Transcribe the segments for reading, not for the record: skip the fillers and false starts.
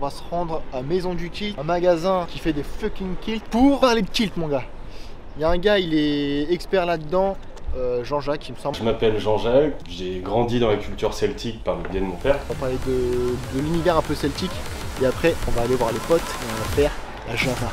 On va se rendre à Maison du Kilt, un magasin qui fait des fucking kilts pour parler de kilt, mon gars. Il y a un gars, il est expert là-dedans, Jean-Jacques, il me semble. Je m'appelle Jean-Jacques, j'ai grandi dans la culture celtique par le biais de mon père. On va parler de l'univers un peu celtique et après on va aller voir les potes et on va faire la Java.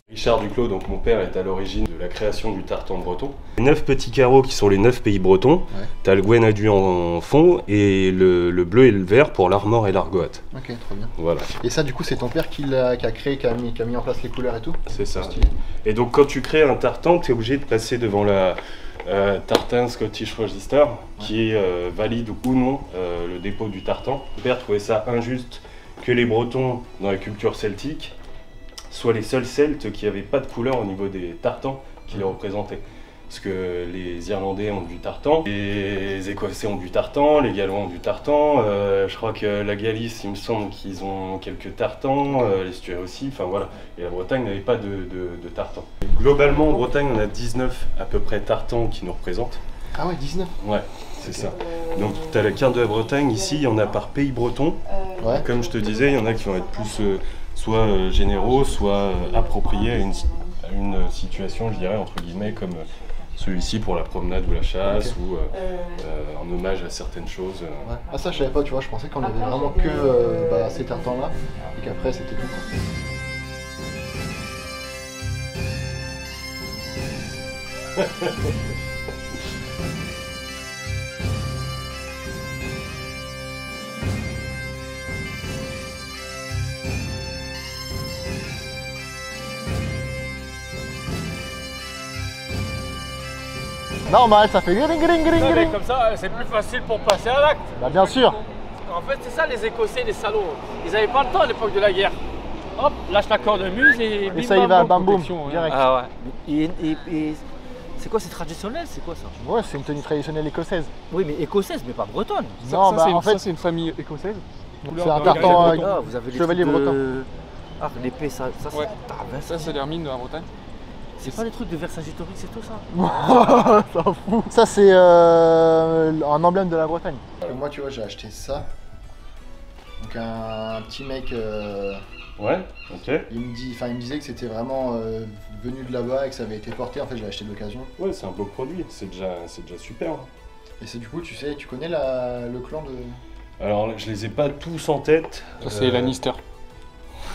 Richard Duclos, donc mon père, est à l'origine de la création du tartan breton. Les 9 petits carreaux qui sont les 9 pays bretons. Ouais. T'as le Gwenadu en fond et le bleu et le vert pour l'armor et l'argoate. Ok, trop bien. Voilà. Et ça, du coup, c'est ton père qui a créé, qui a mis en place les couleurs et tout? C'est ça. Et donc, quand tu crées un tartan, tu es obligé de passer devant la Tartan Scottish Register, ouais, qui valide ou non le dépôt du tartan. Mon père trouvait ça injuste que les Bretons, dans la culture celtique, soient les seuls Celtes qui n'avaient pas de couleur au niveau des tartans qui les représentaient. Parce que les Irlandais ont du tartan, les Écossais ont du tartan, les Gallois ont du tartan, je crois que la Galice, il me semble qu'ils ont quelques tartans, les Stuarts aussi, enfin voilà. Et la Bretagne n'avait pas de tartan. Globalement, en Bretagne, on a 19 à peu près tartans qui nous représentent. Ah ouais, 19? Ouais, c'est ça. Donc tu as la carte de la Bretagne, ici il y en a par pays breton. Ouais. Comme je te disais, il y en a qui vont être plus soit généraux, soit appropriés à une situation, je dirais, entre guillemets, comme celui-ci pour la promenade ou la chasse, okay, ou en hommage à certaines choses. Ouais. Ah ça je savais pas, tu vois, je pensais qu'on avait vraiment que ces tartans-là, et qu'après c'était tout, quoi. Normal, ça fait gring gring gring non, gring. Comme ça, c'est plus facile pour passer à l'acte. Bah bien sûr. En fait, c'est ça les Écossais, les salauds. Ils n'avaient pas le temps à l'époque de la guerre. Hop, lâche la cornemuse et bim, ça y va, bam boum, direct. Ah ouais. Et c'est quoi, c'est traditionnel, c'est quoi ça? Ouais, c'est une tenue traditionnelle écossaise. Oui, mais écossaise, mais pas bretonne. Non, bah en fait, c'est une famille écossaise. C'est un tartan vous avez les chevalier breton. Ah, l'épée, ça c'est... Ouais. Ça, c'est l'hermine de la Bretagne. C'est pas des trucs de Vercingétorix, c'est tout ça? S'en fout. Ça c'est un emblème de la Bretagne. Moi tu vois j'ai acheté ça. Donc un petit mec. Ouais, ok. Il me disait que c'était vraiment venu de là-bas et que ça avait été porté. En fait, je l'ai acheté d'occasion. Ouais, c'est un beau produit. C'est déjà super. Et c'est du coup, tu connais le clan de. Alors, je les ai pas tous en tête. Ça c'est Lannister.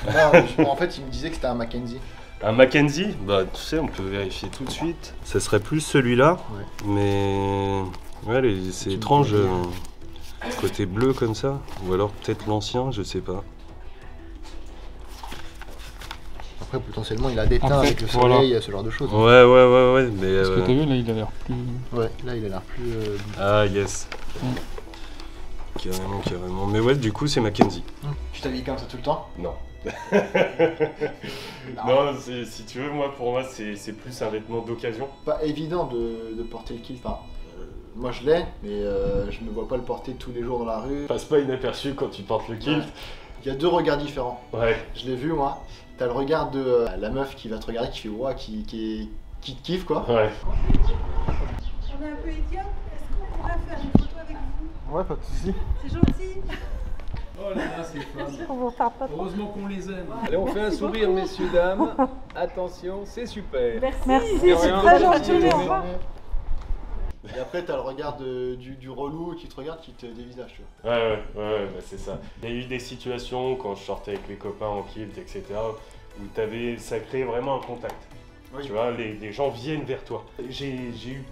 Non, en fait, il me disait que c'était un Mackenzie. Un Mackenzie, bah tu sais, on peut vérifier tout de suite. Ça serait plus celui-là, ouais, mais ouais, c'est étrange, côté bleu comme ça, ou alors peut-être l'ancien, je sais pas. Après, potentiellement, il a des teints avec le soleil, voilà, ce genre de choses. Ouais, mais. Parce que t'as vu, là, il a l'air plus. Ouais, là, il a l'air plus. Ah yes. Carrément. Mais ouais, du coup, c'est Mackenzie. Tu t'habilles comme ça tout le temps? Non. Non, si tu veux, pour moi, c'est plus un vêtement d'occasion. Pas évident de porter le kilt. Enfin, moi je l'ai, mais je ne vois pas le porter tous les jours dans la rue. Passe pas inaperçu quand tu portes le kilt. Ouais. Il y a deux regards différents. Ouais. Je l'ai vu moi. T'as le regard de la meuf qui va te regarder, qui fait ouah, qui te kiffe quoi. Ouais. On est un peu idiots. Est-ce qu'on pourrait faire une photo avec vous? Ouais, pas de soucis. C'est gentil. Oh là là, c'est fun. Heureusement qu'on les aime. Allez, on fait un sourire, messieurs, dames. Attention, c'est super. Merci, c'est très gentil. Et après, t'as le regard du relou qui te regarde, qui te dévisage, tu vois. Ouais, bah c'est ça. Il y a eu des situations, quand je sortais avec les copains en kilt, etc., où ça créait vraiment un contact. Oui. Tu vois, les gens viennent vers toi. J'ai eu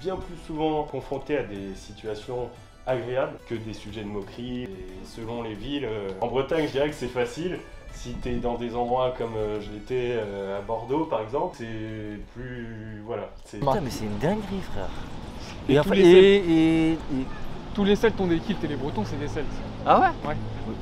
bien plus souvent confronté à des situations agréable que des sujets de moquerie. Et selon les villes, en Bretagne, je dirais que c'est facile. Si tu es dans des endroits comme je l'étais à Bordeaux, par exemple, c'est plus... voilà. Putain, mais c'est une dinguerie, frère. Et tous les Celtes ont des kilts et les Bretons, c'est des Celtes. Ah ouais? Ouais.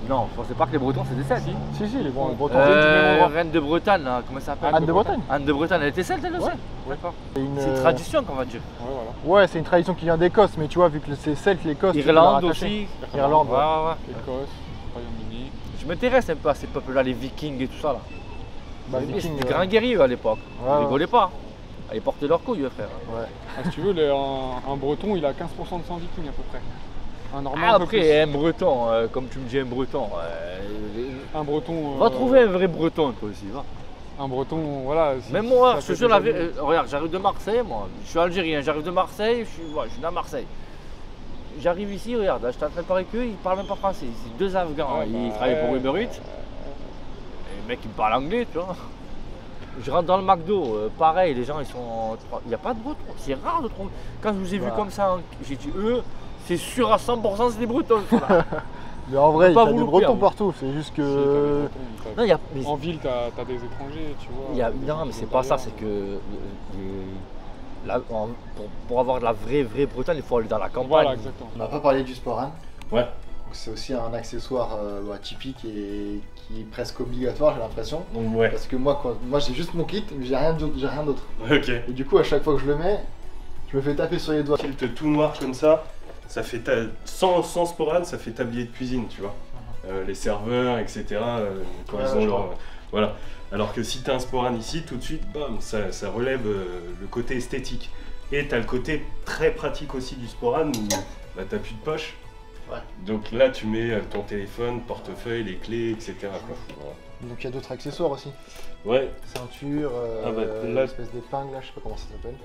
Non, je pensais pas que les Bretons, c'est des Celtes. Si, les Bretons, c'est du même endroit. Reine de Bretagne, là, comment ça s'appelle? Anne de Bretagne. Anne de Bretagne, elle était Celte, elle aussi? Ouais. D'accord. C'est une tradition, qu'on va dire. Ouais, voilà. Ouais, c'est une tradition qui vient d'Écosse, mais tu vois, vu que c'est Celte, l'Écosse. Irlande aussi. Irlande, ouais. Écosse, Royaume-Uni. Je m'intéresse un peu à ces peuples-là, les Vikings et tout ça, là. Bah, c'était des grands guerriers à l'époque. Ils rigolaient pas. Ah, ils portent leurs couilles, frère. Ouais. Ah, si tu veux, un breton, il a 15% de sang viking à peu près. Un normand, Ah, un peu après, plus. un breton, comme tu me dis un breton. Un breton. Va trouver un vrai breton, toi aussi, va. Un breton, voilà. Même moi, ça je te fait jure, des années. regarde, j'arrive de Marseille, moi. Je suis algérien, j'arrive de Marseille, je suis né à Marseille. J'arrive ici, regarde, là, je suis en train de parler avec eux, ils parlent même pas français. C'est deux Afghans, Ouais, ils bah, travaillent pour Uber Eats. Et le mec, il me parle anglais, tu vois. Je rentre dans le McDo, pareil, les gens, ils sont. Il n'y a pas de bretons, c'est rare de trouver. Quand je vous ai vu comme ça, j'ai dit, eux, c'est sûr à 100%, c'est des bretons. Là. Mais en vrai, Faut pas t'as vous des louper, bretons hein. partout, c'est juste Si, t'as des que. bretons, Non, il y a. Mais En ville, t'as des étrangers, tu vois. non, mais c'est pas ça, c'est que. Pour avoir de la vraie Bretagne, il faut aller dans la campagne. Voilà, exactement. On n'a pas parlé du Sporan. Ouais. Donc c'est aussi un accessoire typique et qui est presque obligatoire, j'ai l'impression. Donc ouais. Parce que moi j'ai juste mon kit, mais j'ai rien d'autre. Ok. Et du coup, à chaque fois que je le mets, je me fais taper sur les doigts. Kilt tout noir comme ça fait sans sporane, ça fait tablier de cuisine, tu vois. Les serveurs, etc. Quand Ouais, ils je ont leur. vois. Voilà. Alors que si t'as un sporane ici, tout de suite, bam, ça relève le côté esthétique. Et t'as le côté très pratique aussi du sporane où bah, t'as plus de poche. Ouais. Donc là, tu mets ton téléphone, portefeuille, les clés, etc. quoi. Voilà. Donc il y a d'autres accessoires aussi. Ouais, Ceinture, Ah bah, là- espèce d'épingle là, je sais pas comment ça s'appelle.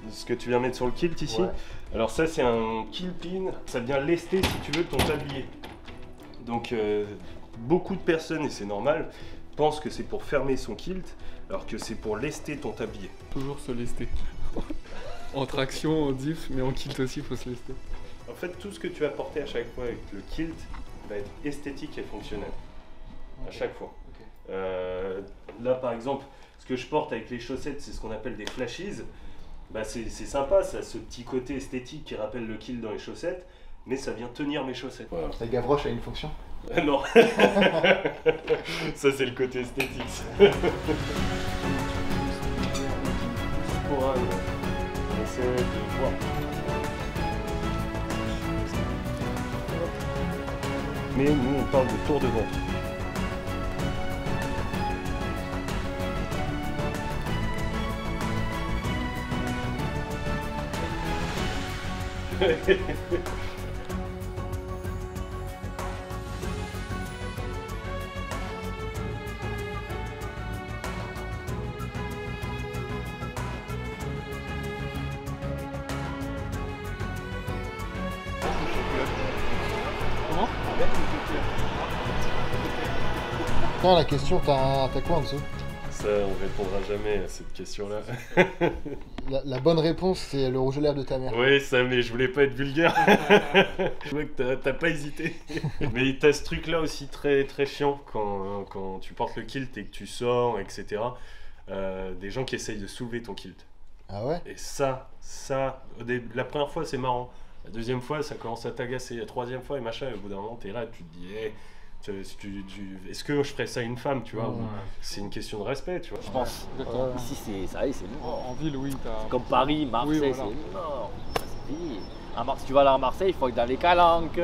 ce que tu viens mettre sur le kilt ici, Ouais. alors ça c'est un kill pin, ça vient lester si tu veux ton tablier. Donc beaucoup de personnes, et c'est normal, pensent que c'est pour fermer son kilt, alors que c'est pour lester ton tablier. Toujours se lester. En traction, en diff, mais en kilt aussi, il faut se lester. En fait, tout ce que tu vas porter à chaque fois avec le kilt va être esthétique et fonctionnel. À chaque fois. Là par exemple, ce que je porte avec les chaussettes, c'est ce qu'on appelle des flashies. Bah, c'est sympa, ça a ce petit côté esthétique qui rappelle le kilt dans les chaussettes, mais ça vient tenir mes chaussettes. Voilà. La gavroche a une fonction. Non, ça c'est le côté esthétique. Pour on essaie de voir. Mais nous on parle de tour de ventre. Comment? Non, la question, t'as quoi en dessous? Ça, on répondra jamais à cette question-là. La bonne réponse, c'est le rouge à lèvres de ta mère. Oui, ça, mais je voulais pas être vulgaire. Je vois que t'as pas hésité. Mais t'as ce truc-là aussi très, très chiant quand tu portes le kilt et que tu sors, etc. Des gens qui essayent de soulever ton kilt. Ah ouais? Et ça, la première fois, c'est marrant. La deuxième fois, ça commence à t'agacer. La troisième fois, et machin, et au bout d'un moment, t'es là, tu te dis, hey, est-ce que je ferais ça à une femme, tu vois? Ouais. C'est une question de respect, tu vois. Je pense. Exactement. Ici, c'est mort. En ville, oui, t'as. Comme Paris, Marseille, Oui, voilà. c'est mort. C'est fini. Si tu vas là à Marseille, il faut aller dans les Calanques, il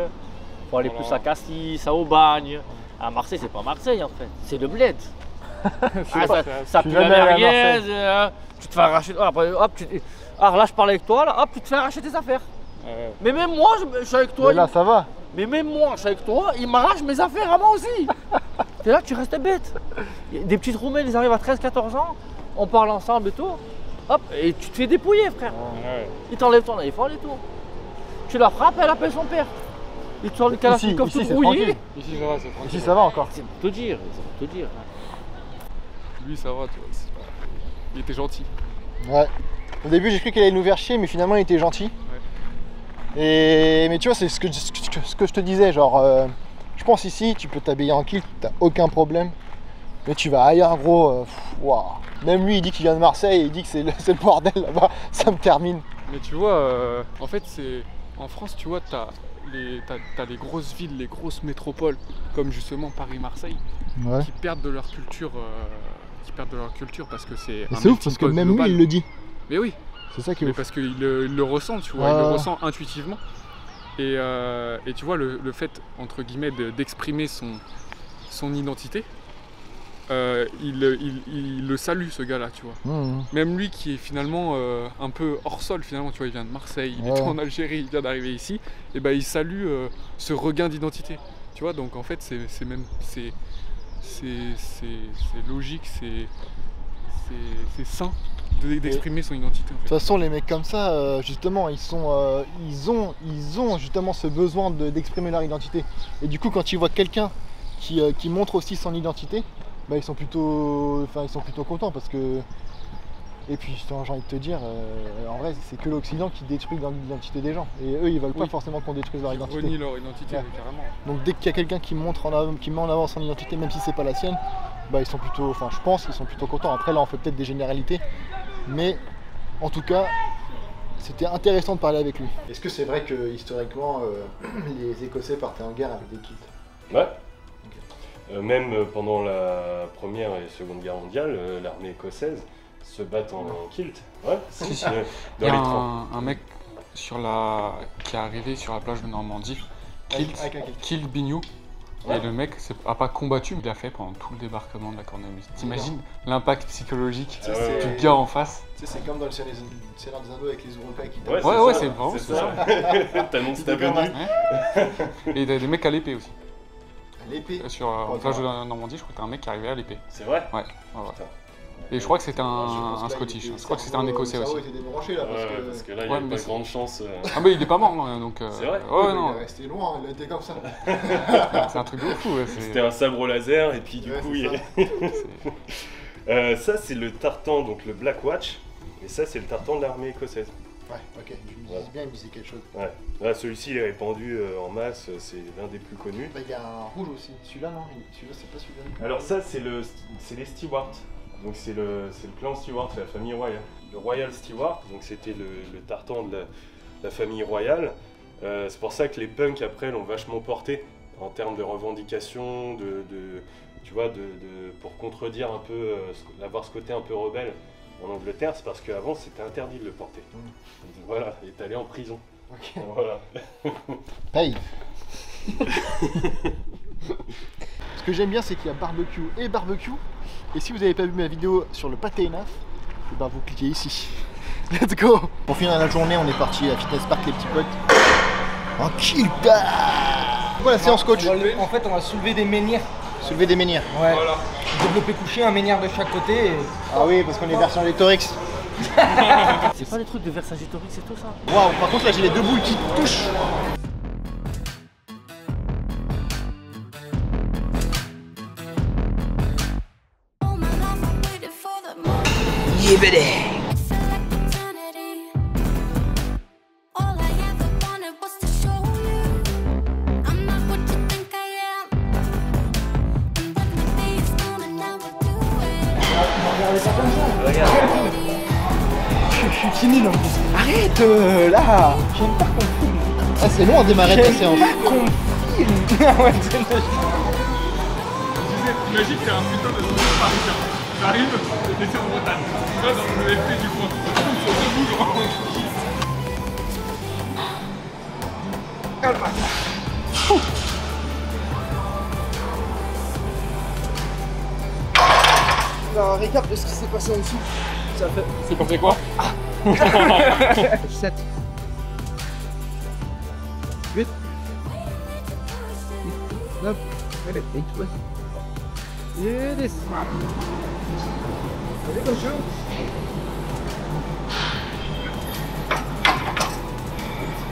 faut aller Voilà. plus à Cassis, à Aubagne. À Marseille, c'est pas Marseille en fait, c'est le bled. Ça Je pue suis la jamais allé à merguez, tu te fais arracher. Après, hop, alors là, je parle avec toi, là, hop, tu te fais arracher tes affaires. Mais même moi, je suis avec toi. Mais là, ça va. Mais même moi, je suis avec toi, il m'arrache mes affaires à moi aussi. T'es là, tu restes bête. Des petites Roumaines, ils arrivent à 13-14 ans, on parle ensemble et tout. Hop, et tu te fais dépouiller, frère. Ouais. Ils t'enlèvent ton iPhone et tout. Tu la frappes, elle appelle son père. Ils te sortent le Kalachnikov Ici, tout c'est brouillé. tranquille. Ici, ça va, c'est tranquille. Ici, ça va encore. C'est pour te dire, c'est pour te dire. Lui, ça va, tu vois. Il était gentil. Ouais. Au début, j'ai cru qu'il allait nous faire chier, mais finalement, il était gentil. Mais tu vois, c'est ce que je te disais, genre, je pense ici, tu peux t'habiller en kilt, t'as aucun problème. Mais tu vas ailleurs, gros, waouh. Même lui, il dit qu'il vient de Marseille, il dit que c'est le bordel là-bas, ça me termine. Mais tu vois, en fait, c'est. En France, tu vois, t'as les grosses villes, les grosses métropoles, comme justement Paris-Marseille, Ouais. qui perdent de leur culture. Parce que c'est. Mais un c'est ouf melting parce que pot même global. lui, il le dit. Mais oui, C'est ça qui est mais ouf. parce qu'il le ressent, tu vois, il Ouais. le ressent intuitivement. Et tu vois, le fait, entre guillemets, d'exprimer son identité, il le salue, ce gars-là, tu vois. Mmh. Même lui qui est finalement un peu hors sol, finalement, tu vois, il vient de Marseille, il était en Algérie, il vient d'arriver ici, et ben il salue ce regain d'identité. Tu vois, donc en fait, c'est logique, c'est sain d'exprimer son identité. En fait. De toute façon, les mecs comme ça, justement, ils ont justement ce besoin d'exprimer leur identité. Et du coup, quand ils voient quelqu'un qui montre aussi son identité, bah, ils sont plutôt contents parce que. Et puis, j'ai envie de te dire, en vrai, c'est que l'Occident qui détruit l'identité des gens. Et eux, ils veulent pas forcément qu'on détruise leur identité. Renie leur identité, Ouais. carrément. Donc, dès qu'il y a quelqu'un qui met en avant son identité, même si c'est pas la sienne, bah, ils sont plutôt. Enfin, je pense qu'ils sont plutôt contents. Après, là, on fait peut-être des généralités. Mais en tout cas, c'était intéressant de parler avec lui. Est-ce que c'est vrai que historiquement, les Écossais partaient en guerre avec des kilts? Ouais. Même pendant la Première et Seconde Guerre mondiale, l'armée écossaise se bat en kilt. Ouais, Si, si. dans Il y a les trains. un mec qui est arrivé sur la plage de Normandie, Avec un kilt. Kilt Bignou. Et le mec a pas combattu, il l'a fait pendant tout le débarquement de la Cornemuse. T'imagines l'impact psychologique Ouais, ouais, du gars en face? Tu sais, c'est comme dans le Seigneur des Anneaux avec les Urukai qui Ouais, Ouais, ça, c'est vraiment c'est ça. T'annonces ta venue. Et il y a des mecs à l'épée aussi. L'épée. Sur la plage de la Normandie, je crois que t'as un mec qui arrivait à l'épée. C'est vrai. Ouais. Putain. Et je crois que c'était Je un pense que là, Scottish. il était- Je crois que c'était un Écossais le cerveau aussi. était débranché là parce Ouais, que. parce que là, il Ouais, y a mais pas c'est- grande chance. Ah bah il est pas mort, hein, donc... C'est vrai Ouais, il non, est resté loin, il a été comme ça. c'est un truc de fou. Ouais, C'était un sabre laser, et puis du Ouais, coup, c'est il ça, c'est le tartan, donc le Black Watch. Et ça, c'est le tartan de l'armée écossaise. Ouais, ok, je me disais bien, il me disait quelque chose. Ouais. Là, celui-ci, il est répandu en masse, c'est l'un des plus connus. Bah, il y a un rouge aussi. Celui-là, non? Celui-là, c'est pas celui-là. Alors ça, c'est les Stewart. Donc c'est le clan Stewart, c'est la famille royale. Le Royal Stewart, donc c'était le tartan de la famille royale. C'est pour ça que les punks après l'ont vachement porté en termes de revendications, tu vois, pour contredire un peu, avoir ce côté un peu rebelle en Angleterre, c'est parce qu'avant c'était interdit de le porter. Voilà, et t'allais en prison. Ok. Voilà. Paye. Ce que j'aime bien, c'est qu'il y a barbecue et barbecue. Et si vous n'avez pas vu ma vidéo sur le pâté enough, et ben vous cliquez ici. Let's go. Pour finir la journée, on est parti à Fitness Park les petits potes. En kilta. Voilà, séance coach. En fait, on va soulever des menhirs. Soulever des menhirs. Ouais. Voilà. Développer couché, un menhir de chaque côté. Et... Ah oui, parce qu'on est version Lectorix. C'est pas des trucs de Vercingétorix et tout ça? Waouh, par contre là j'ai les deux boules qui touchent. Je suis timide en plus. Arrête là. J'aime pas qu'on filme. Ah c'est long à démarrer ta séance. qu'on filme. Ouais, c'est logique. Imagine qu'il y a un putain de tournoi parisien. J'arrive, j'étais en Bretagne. Là, dans le FP du coin. Ils sont debout, genre. Alors, un récap de ce qui s'est passé en dessous. Ça fait C'est passé quoi? 7 8 9 Allez, 8 et 10. Allez, comme ça.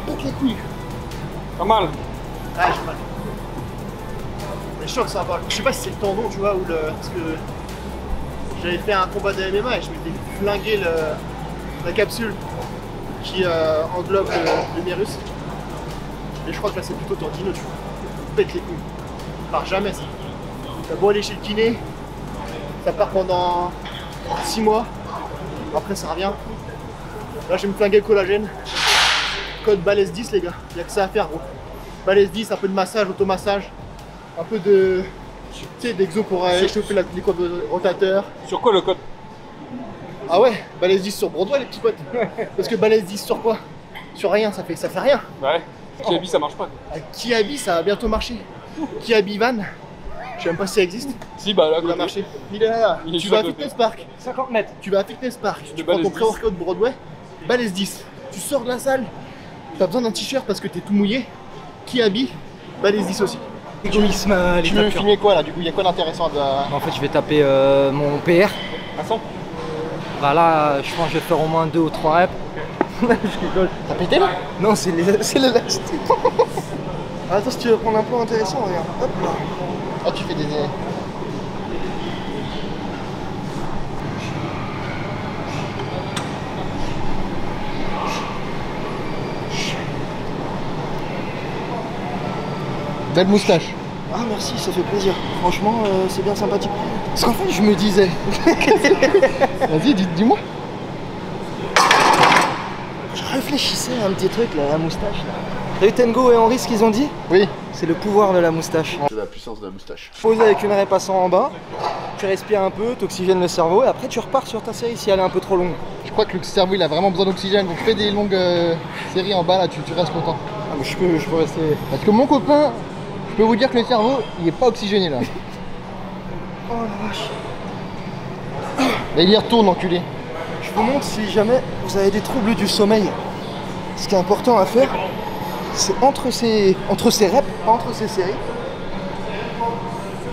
Pète les couilles. Pas mal. Ouais, j'ai mal. Mais je sens que ça va. Je sais pas si c'est le tendon, tu vois, ou le. Parce que j'avais fait un combat de MMA et je m'étais flingué la capsule qui englobe le virus. Et je crois que là c'est plutôt tendineux, tu vois. Pète les couilles. Ça part jamais ça. T'as beau aller chez le kiné, ça part pendant 6 mois. Après ça revient. Là je vais me flinguer le collagène. Code balèze 10 les gars, y'a que ça à faire gros. Balèze 10, un peu de massage, automassage, un peu de. Tu sais, d'exo pour échauffer les corps rotateurs. Sur quoi le code? Ah ouais, balèze 10 sur Broadway les petits potes. Parce que balèze 10 sur quoi? Sur rien, ça fait rien. Ouais. Kiabi, ça marche pas. Kiabi, ça va bientôt marcher. Kiabi Van, Je sais même pas si ça existe. Si, bah là, Il a marché. Il est là. Il est Tu juste vas à à côté. Fitness Park. 50 mètres. Tu vas à Fitness Park. Tu prends balèze ton 10. pré-workout Broadway. Balèze 10. Tu sors de la salle. T'as besoin d'un t-shirt parce que t'es tout mouillé. Qui habille? Balèze 10 aussi. Égoïsme, les Tu veux tapures. filmer quoi là du coup? Il y a quoi d'intéressant à... En fait, je vais taper mon PR. À 100? Bah là, je pense que je vais faire au moins 2 ou 3 reps. Je rigole. T'as pété là? Non, c'est l'élastique. Attends, si tu veux prendre un plan intéressant, regarde. Hop là. Ah, tu fais des. Belle moustache. Ah, merci, ça fait plaisir. Franchement, c'est bien sympathique. Parce qu'en fait, je me disais. Vas-y, dis-moi. Je réfléchissais à un petit truc là, la moustache là. T'as vu Tengo et Henri ce qu'ils ont dit? Oui. C'est le pouvoir de la moustache. C'est la puissance de la moustache. Posé avec une raie passant en bas, tu respires un peu, t'oxygènes le cerveau et après tu repars sur ta série si elle est un peu trop longue. Je crois que le cerveau il a vraiment besoin d'oxygène, donc fais des longues séries en bas là, tu restes longtemps. Ah mais je peux rester. Parce que mon copain, je peux vous dire que le cerveau il est pas oxygéné là. Oh la vache. Mais il y retourne l'enculé. Je vous montre si jamais vous avez des troubles du sommeil. Ce qui est important à faire, c'est entre ces reps, pas entre ces séries,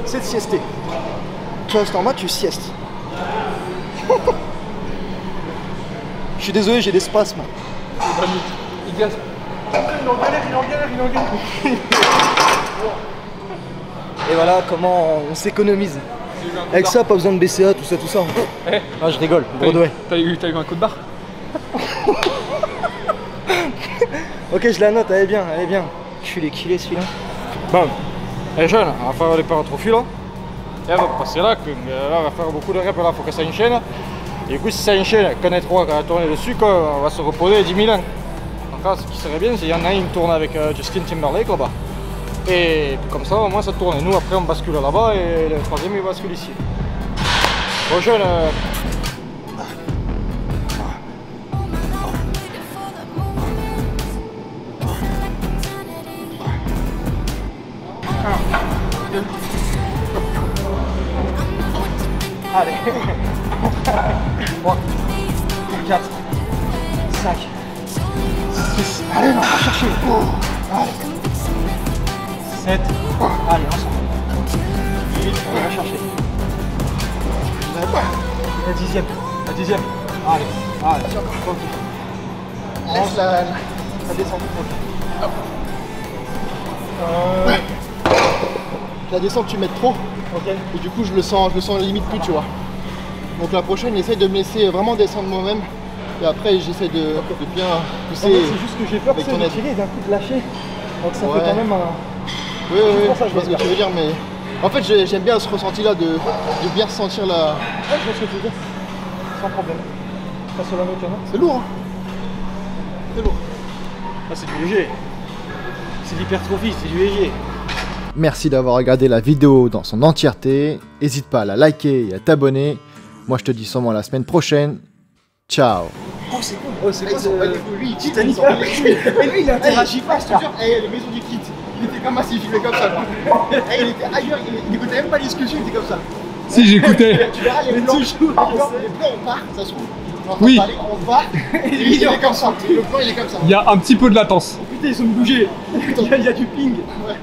c'est de siester. Tu restes en bas, tu siestes. Je suis désolé, j'ai des spasmes. Il gagne. Il en galère. Et voilà comment on s'économise. Avec ça, pas besoin de BCA, tout ça. Eh, Ah, je rigole, Broadway. T'as eu un coup de barre? Ok, je la note, elle est bien. Je suis les killés celui-là. Bon, elle est jeune, on va faire l'hypertrophie là. Et elle va passer là, là, on va faire beaucoup de reps là, faut que ça enchaîne. Et du coup, si ça enchaîne, qu'on est trois à tourner dessus, quoi, on va se reposer 10 000 ans. Donc là, ce qui serait bien, c'est qu'il y en a une qui tourne avec Justin Timberlake là-bas. Et puis comme ça, au moins ça tourne. Et nous, après, on bascule là-bas et le troisième, il bascule ici. Bon, jeune. Allez. 3, 4, 5, 6. Allez, on va chercher. Allez. 7. Allez, ensemble. 8, on va chercher. La dixième. Allez, tranquille. Laisse la descente. La descente, tu mets trop. Okay. Et du coup, je le sens limite plus, tu vois. Donc la prochaine, j'essaie de me laisser vraiment descendre moi-même. Et après, j'essaie de bien pousser. C'est juste que j'ai peur de tirer d'un coup de lâcher. Donc ça fait quand même un. Oui, je vois ce que tu veux dire, mais en fait, j'aime bien ce ressenti-là de bien ressentir la. Ouais, je vois ce que tu veux dire. Sans problème. Pas sur la voiture, non? C'est lourd, hein? C'est lourd. Ah, c'est du léger. C'est l'hypertrophie, c'est du léger. Merci d'avoir regardé la vidéo dans son entièreté. N'hésite pas à la liker et à t'abonner. Moi, je te dis sûrement la semaine prochaine. Ciao. Oh, c'est cool. Oh, c'est cool. Lui, il Titanic. Et lui, il interagit pas, je te jure. Les maisons du kit. Il était comme ça, il filmait comme ça. Il était ailleurs, il écoutait même pas les discussions, il était comme ça. Si, j'écoutais. Tu verras les plans, on part, ça se trouve. Oui. On part, et lui, il est comme ça. Le plan, il est comme ça. Il y a un petit peu de latence. Putain, ils sont bougés. Il y a du ping. Ouais.